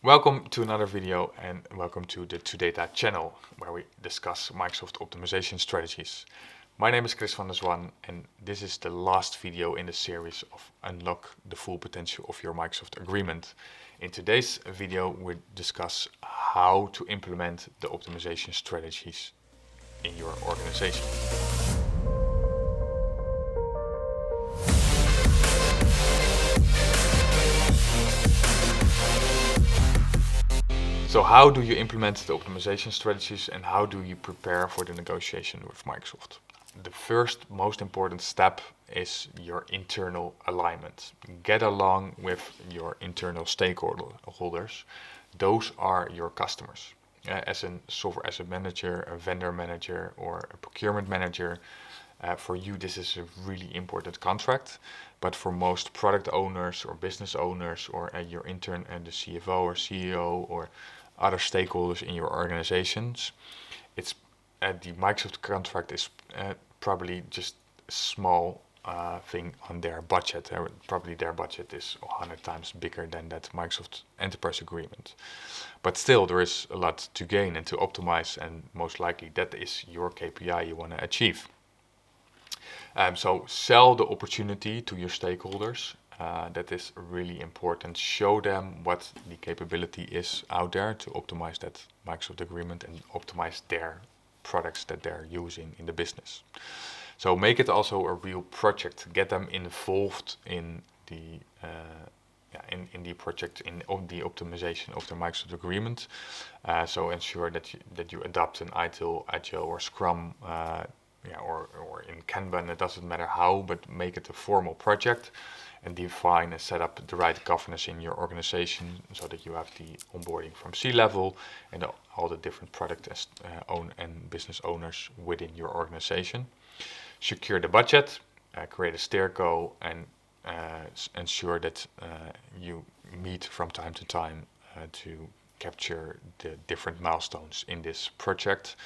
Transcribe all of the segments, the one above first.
Welcome to another video and welcome to the ToData channel where we discuss Microsoft optimization strategies. My name is Chris van der Zwan and this is the last video in the series of Unlock the Full Potential of Your Microsoft Agreement. In today's video we discuss how to implement the optimization strategies in your organization. So how do you implement the optimization strategies and how do you prepare for the negotiation with Microsoft? The first most important step is your internal alignment. Get along with your internal stakeholders. Those are your customers. As a manager, a vendor manager or a procurement manager, for you this is a really important contract, but for most product owners or business owners or your intern and the CFO or CEO or other stakeholders in your organizations, it's the Microsoft contract is probably just a small thing on their budget. Probably their budget is 100 times bigger than that Microsoft Enterprise Agreement. But still, there is a lot to gain and to optimize, and most likely that is your KPI you want to achieve. So sell the opportunity to your stakeholders. That is really important. Show them what the capability is out there to optimize that Microsoft agreement and optimize their products that they're using in the business. So make it also a real project. Get them involved in the in the project, in the optimization of the Microsoft agreement. So ensure that you adopt an Agile or Scrum. Or in Kanban, it doesn't matter how, but make it a formal project and define and set up the right governance in your organization so that you have the onboarding from C-level and all the different product and business owners within your organization. Secure the budget, create a steer goal, and ensure that you meet from time to time to capture the different milestones in this project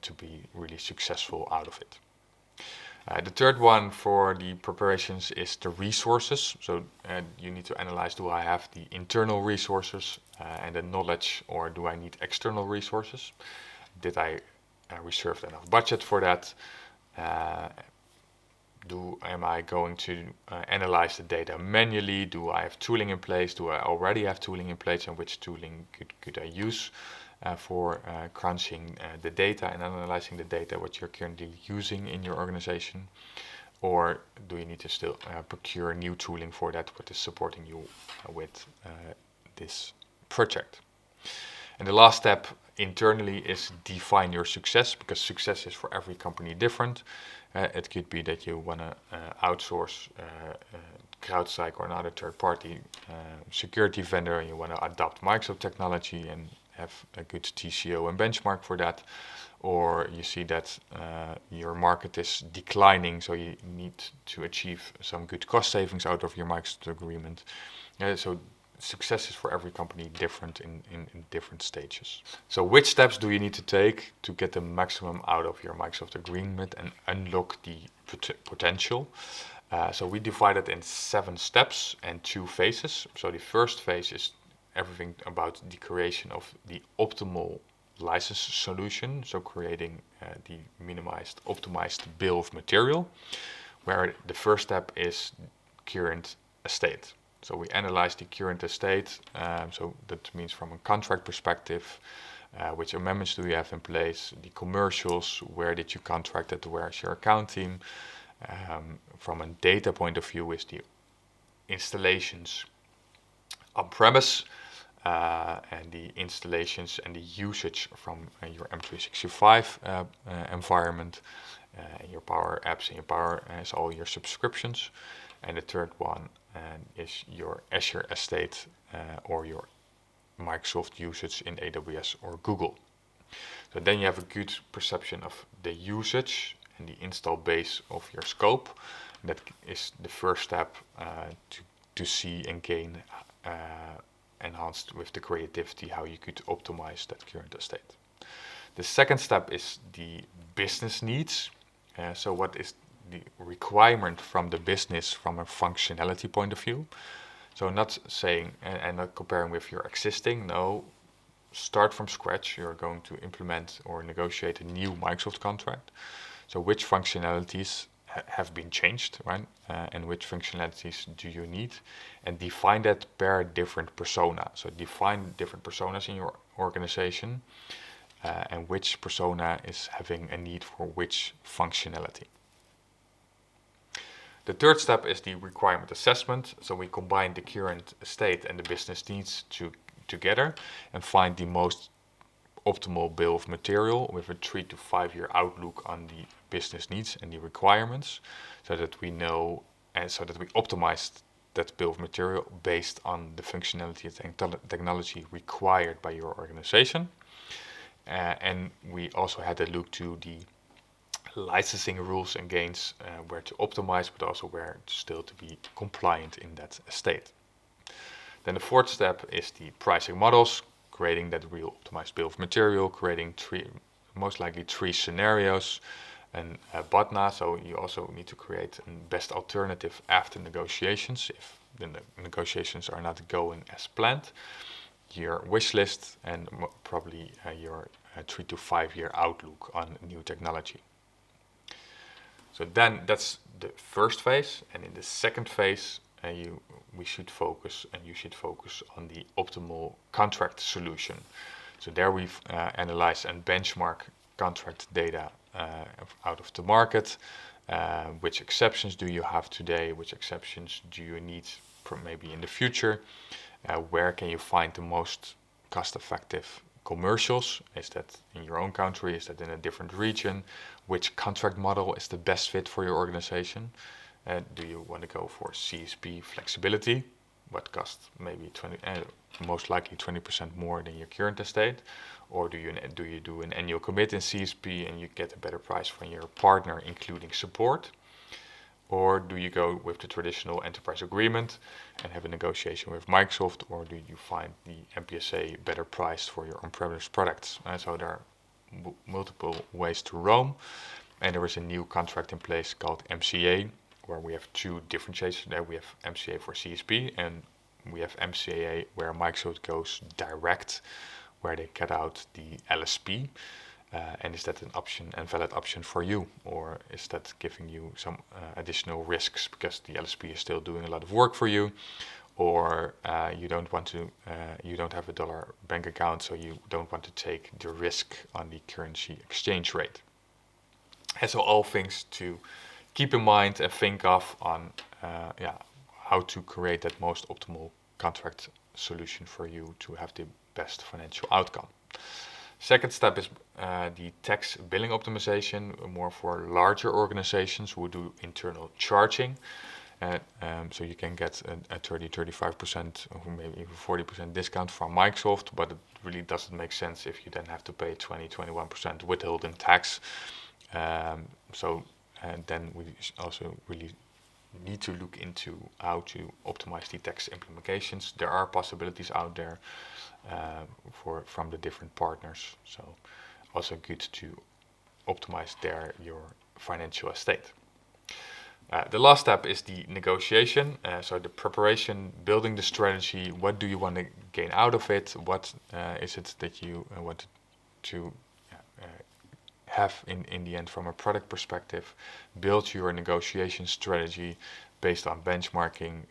to be really successful out of it. The third one for the preparations is the resources. So you need to analyze, do I have the internal resources and the knowledge, or do I need external resources? Did I reserve enough budget for that? Am I going to analyze the data manually? Do I have tooling in place? Do I already have tooling in place, and which tooling could I use for crunching the data and analyzing the data what you're currently using in your organization? Or do you need to still procure new tooling for that, what is supporting you with this project? And the last step internally is define your success, because success is for every company different. It could be that you want to outsource CrowdStrike or another third-party security vendor, and you want to adopt Microsoft technology and have a good TCO and benchmark for that. Or you see that your market is declining, so you need to achieve some good cost savings out of your Microsoft agreement. So success is for every company different in different stages. So which steps do you need to take to get the maximum out of your Microsoft agreement and unlock the potential? So we divide it in 7 steps and 2 phases. So the first phase is everything about the creation of the optimal license solution. So creating the minimized, optimized bill of material, where the first step is current estate. So we analyze the current estate, so that means from a contract perspective, which amendments do you have in place, the commercials, where did you contract it, where is your account team. From a data point of view is the installations on-premise, and the installations and the usage from your M365 environment, your Power Apps and your Power as all your subscriptions. And the third one is your Azure estate or your Microsoft usage in AWS or Google. So then you have a good perception of the usage and the install base of your scope. That is the first step to see and gain enhanced with the creativity how you could optimize that current estate. The second step is the business needs. So what is the requirement from the business from a functionality point of view? So not saying and not comparing with your existing, no, start from scratch. You're going to implement or negotiate a new Microsoft contract. So which functionalities have been changed, right? And which functionalities do you need? And define that per different persona. So define different personas in your organization and which persona is having a need for which functionality. The third step is the requirement assessment. So we combine the current state and the business needs together and find the most optimal bill of material with a 3 to 5 year outlook on the business needs and the requirements, so that we know and so that we optimize that bill of material based on the functionality and technology required by your organization. And we also had a look to the licensing rules and gains, where to optimize, but also where still to be compliant in that state. Then the fourth step is the pricing models, creating that real optimized bill of material, creating most likely three scenarios, and BOTNA, so you also need to create a best alternative after negotiations if the negotiations are not going as planned, your wish list, and probably your 3 to 5 year outlook on new technology. So then that's the first phase, and in the second phase you should focus on the optimal contract solution. So there we've analyzed and benchmark contract data out of the market. Which exceptions do you have today? Which exceptions do you need for maybe in the future? Where can you find the most cost-effective commercials? Is that in your own country? Is that in a different region? Which contract model is the best fit for your organization? Do you want to go for CSP flexibility? What costs maybe most likely 20% more than your current estate? Or do you do an annual commit in CSP and you get a better price from your partner, including support? Or do you go with the traditional enterprise agreement and have a negotiation with Microsoft? Or do you find the MPSA better priced for your on-premise products? So there are multiple ways to roam. And there is a new contract in place called MCA, where we have two differentiations there. We have MCA for CSP and we have MCA where Microsoft goes direct, where they cut out the LSP. And is that an option and valid option for you, or is that giving you some additional risks because the LSP is still doing a lot of work for you, or you don't have a dollar bank account, so you don't want to take the risk on the currency exchange rate. And so all things to keep in mind and think of on how to create that most optimal contract solution for you to have the best financial outcome. Second step is the tax billing optimization, more for larger organizations who do internal charging. So you can get a 30-35% or maybe even 40% discount from Microsoft, but it really doesn't make sense if you then have to pay 20-21% withholding tax. And then we also really need to look into how to optimize the tax implications. There are possibilities out there from the different partners, so also good to optimize your financial estate. The last step is the negotiation, so the preparation, building the strategy. What do you want to gain out of it? What is it that you want to have in the end from a product perspective? Build your negotiation strategy based on benchmarking,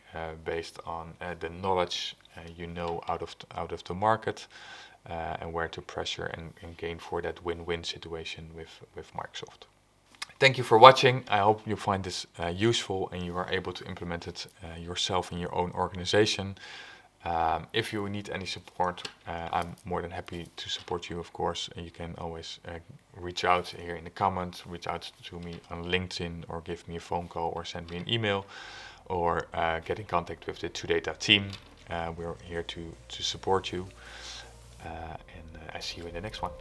based on the knowledge out of the market, and where to pressure and gain for that win-win situation with Microsoft. Thank you for watching. I hope you find this useful and you are able to implement it yourself in your own organization. If you need any support, I'm more than happy to support you, of course. And you can always reach out here in the comments, reach out to me on LinkedIn, or give me a phone call, or send me an email, or get in contact with the 2Data team. We're here to support you. And I see you in the next one.